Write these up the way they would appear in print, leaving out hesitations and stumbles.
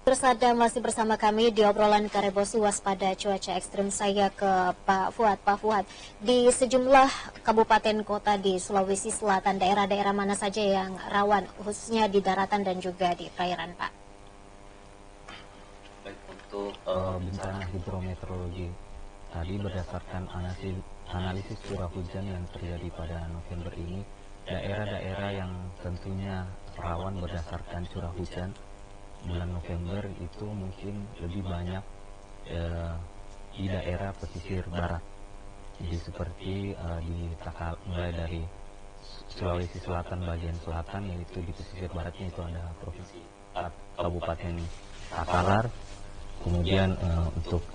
Bersada masih bersama kami di obrolan Karebosi Waspada Cuaca Ekstrim. Saya ke Pak Fuad. Pak Fuad, di sejumlah kabupaten kota di Sulawesi Selatan, daerah-daerah mana saja yang rawan, khususnya di daratan dan juga di perairan, Pak? Baik, untuk bencana hidrometeorologi tadi berdasarkan analisis curah hujan yang terjadi pada November ini, daerah-daerah yang tentunya rawan berdasarkan curah hujan bulan November itu mungkin lebih banyak di daerah pesisir barat. Jadi seperti mulai dari Sulawesi Selatan bagian selatan, yaitu di pesisir baratnya itu ada provinsi Kabupaten Takalar, kemudian untuk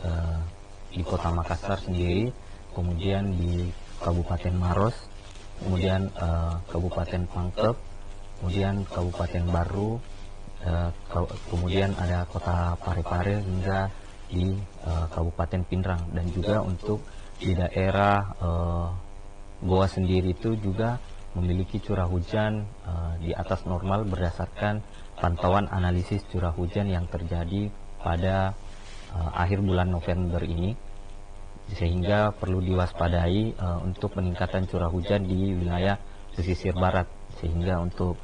di Kota Makassar sendiri, kemudian di Kabupaten Maros, kemudian Kabupaten Pangkep, kemudian Kabupaten Baru, kemudian ada Kota Parepare hingga di Kabupaten Pindrang, dan juga untuk di daerah Goa sendiri itu juga memiliki curah hujan di atas normal berdasarkan pantauan analisis curah hujan yang terjadi pada akhir bulan November ini, sehingga perlu diwaspadai untuk peningkatan curah hujan di wilayah pesisir barat, sehingga untuk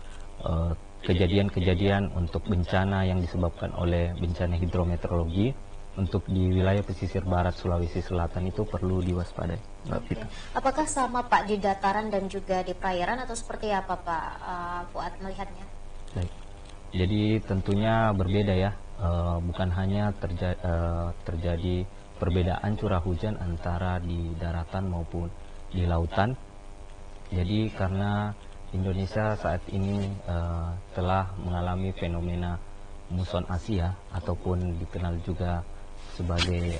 kejadian-kejadian untuk bencana yang disebabkan oleh bencana hidrometeorologi untuk di wilayah pesisir barat Sulawesi Selatan itu perlu diwaspadai, Mbak Vita. Apakah sama Pak di dataran dan juga di perairan, atau seperti apa Pak Fuad melihatnya? Baik. Jadi tentunya berbeda ya, bukan hanya terjadi perbedaan curah hujan antara di daratan maupun di lautan. Jadi karena Indonesia saat ini telah mengalami fenomena muson Asia ataupun dikenal juga sebagai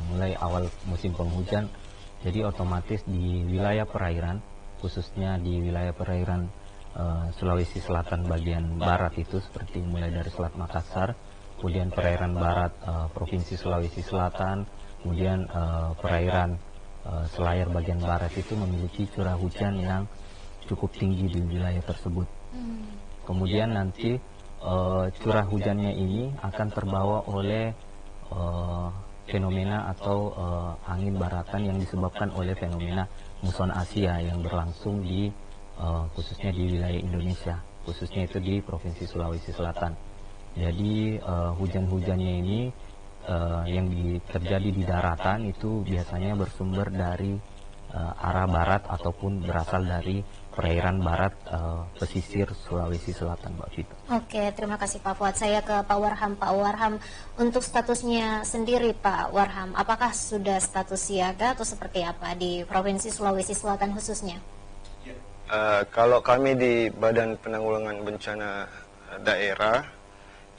mulai awal musim penghujan. Jadi otomatis di wilayah perairan, khususnya di wilayah perairan Sulawesi Selatan bagian barat itu, seperti mulai dari Selat Makassar, kemudian perairan barat Provinsi Sulawesi Selatan, kemudian perairan Selayar bagian barat itu memiliki curah hujan yang cukup tinggi di wilayah tersebut. Kemudian nanti curah hujannya ini akan terbawa oleh fenomena atau angin baratan yang disebabkan oleh fenomena muson Asia yang berlangsung di khususnya di wilayah Indonesia, khususnya itu di Provinsi Sulawesi Selatan. Jadi hujan-hujannya ini yang terjadi di daratan itu biasanya bersumber dari arah barat ataupun berasal dari perairan barat pesisir Sulawesi Selatan, Mbak Vita. Oke, terima kasih Pak Fuad. Saya ke Pak Warham. Pak Warham, untuk statusnya sendiri Pak Warham, apakah sudah status siaga atau seperti apa di Provinsi Sulawesi Selatan khususnya? Kalau kami di Badan Penanggulangan Bencana Daerah,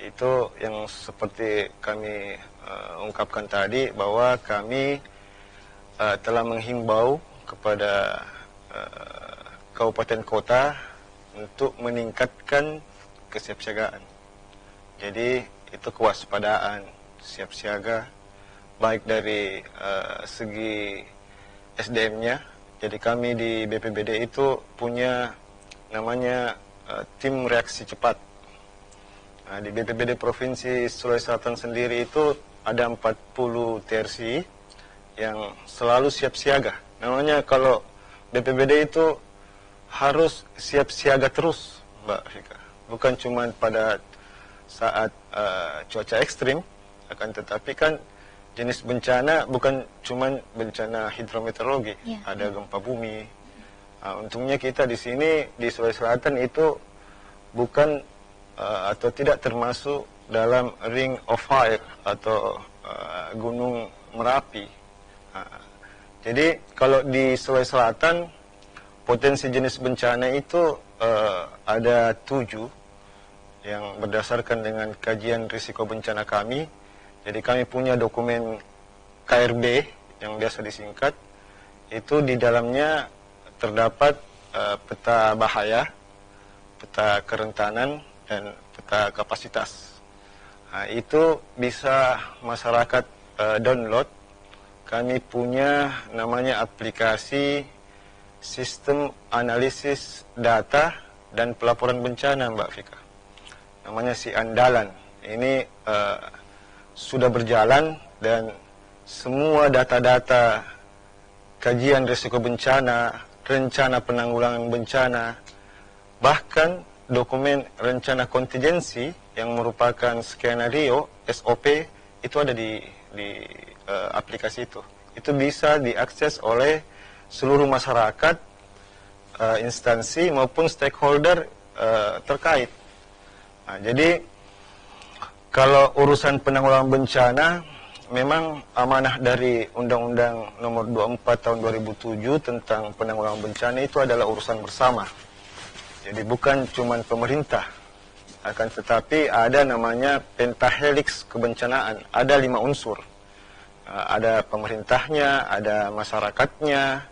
itu yang seperti kami ungkapkan tadi, bahwa kami telah menghimbau kepada kabupaten kota untuk meningkatkan kesiapsiagaan. Jadi itu kewaspadaan, siap siaga, baik dari segi SDM-nya. Jadi kami di BPBD itu punya namanya tim reaksi cepat. Nah, di BPBD Provinsi Sulawesi Selatan sendiri itu ada 40 TRC yang selalu siap siaga. Namanya kalau BPBD itu harus siap siaga terus, Mbak Fika. Bukan cuma pada saat cuaca ekstrim, akan tetapi kan jenis bencana bukan cuma bencana hidrometeorologi, ada gempa bumi. Untungnya kita di sini di Sulawesi Selatan itu bukan atau tidak termasuk dalam ring of fire atau gunung Merapi. Jadi kalau di Sulawesi Selatan potensi jenis bencana itu ada 7 yang berdasarkan dengan kajian risiko bencana kami. Jadi kami punya dokumen KRB yang biasa disingkat, itu di dalamnya terdapat peta bahaya, peta kerentanan, dan peta kapasitas. Nah, itu bisa masyarakat download. Kami punya namanya aplikasi Sistem Analisis Data dan Pelaporan Bencana, Mbak Fika. namanya si Andalan. Ini sudah berjalan dan semua data-data kajian risiko bencana, rencana penanggulangan bencana, bahkan dokumen rencana kontingensi yang merupakan skenario SOP itu ada di aplikasi itu. Itu bisa diakses oleh seluruh masyarakat, instansi maupun stakeholder terkait. Nah, jadi kalau urusan penanggulangan bencana memang amanah dari Undang-Undang Nomor 24 Tahun 2007 tentang penanggulangan bencana itu adalah urusan bersama. Jadi bukan cuma pemerintah, akan tetapi ada namanya pentahelix kebencanaan, ada 5 unsur. Ada pemerintahnya, ada masyarakatnya,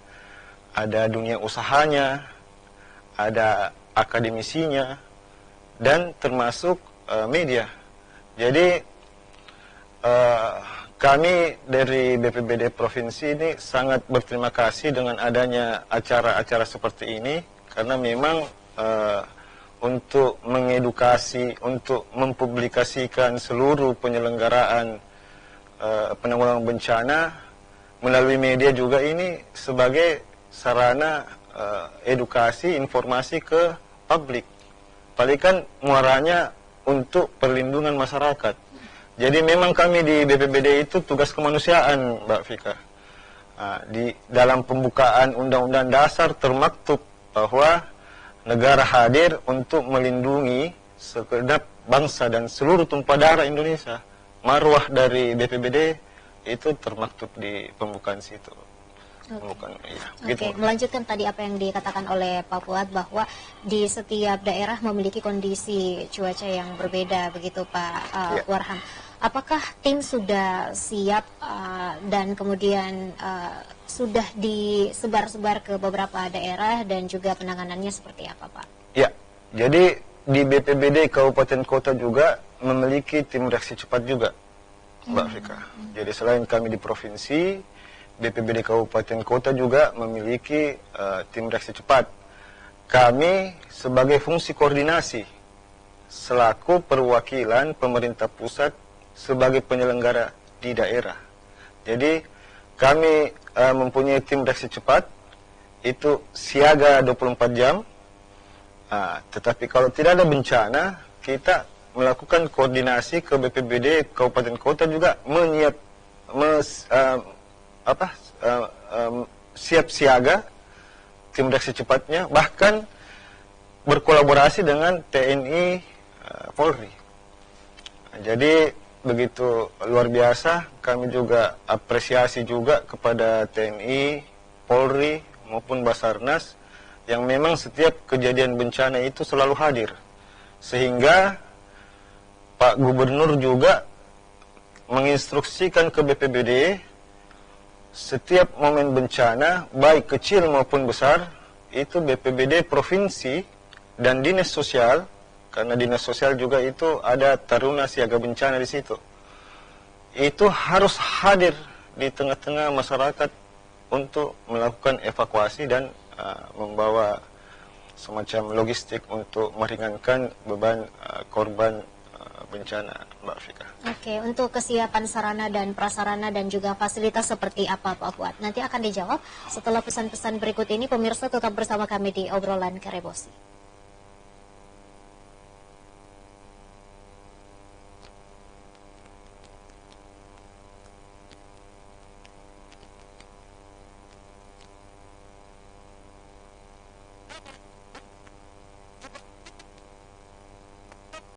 ada dunia usahanya, ada akademisinya, dan termasuk media. Jadi kami dari BPBD Provinsi ini sangat berterima kasih dengan adanya acara-acara seperti ini, karena memang untuk mengedukasi, untuk mempublikasikan seluruh penyelenggaraan penanggulangan bencana melalui media juga ini sebagai sarana edukasi, informasi ke publik. Paling kan muaranya untuk perlindungan masyarakat. Jadi memang kami di BPBD itu tugas kemanusiaan, Mbak Vika. Di dalam pembukaan Undang-Undang Dasar termaktub bahwa negara hadir untuk melindungi segenap bangsa dan seluruh tumpah darah Indonesia. Marwah dari BPBD itu termaktub di pembukaan situ. Oke, melanjutkan tadi apa yang dikatakan oleh Pak Fuad bahwa di setiap daerah memiliki kondisi cuaca yang berbeda, begitu Pak Warham. Apakah tim sudah siap dan kemudian sudah disebar-sebar ke beberapa daerah dan juga penanganannya seperti apa, Pak? Ya, jadi di BPBD Kabupaten Kota juga memiliki tim reaksi cepat juga, Mbak Vika. Jadi selain kami di provinsi, BPBD Kabupaten Kota juga memiliki tim reaksi cepat. Kami sebagai fungsi koordinasi selaku perwakilan pemerintah pusat sebagai penyelenggara di daerah. Jadi kami mempunyai tim reaksi cepat itu siaga 24 jam. Tetapi kalau tidak ada bencana, kita melakukan koordinasi ke BPBD Kabupaten Kota juga siap siaga tim reaksi cepatnya, bahkan berkolaborasi dengan TNI Polri. Jadi begitu luar biasa, kami juga apresiasi juga kepada TNI, Polri maupun Basarnas yang memang setiap kejadian bencana itu selalu hadir. Sehingga Pak Gubernur juga menginstruksikan ke BPBD setiap momen bencana, baik kecil maupun besar, itu BPBD Provinsi dan Dinas Sosial, karena Dinas Sosial juga itu ada Taruna Siaga Bencana di situ, itu harus hadir di tengah-tengah masyarakat untuk melakukan evakuasi dan membawa semacam logistik untuk meringankan beban korban bencana, Mbak Fika. Oke, untuk kesiapan sarana dan prasarana dan juga fasilitas seperti apa, Pak Fuad? Nanti akan dijawab setelah pesan-pesan berikut ini. Pemirsa tetap bersama kami di Obrolan Karebosi.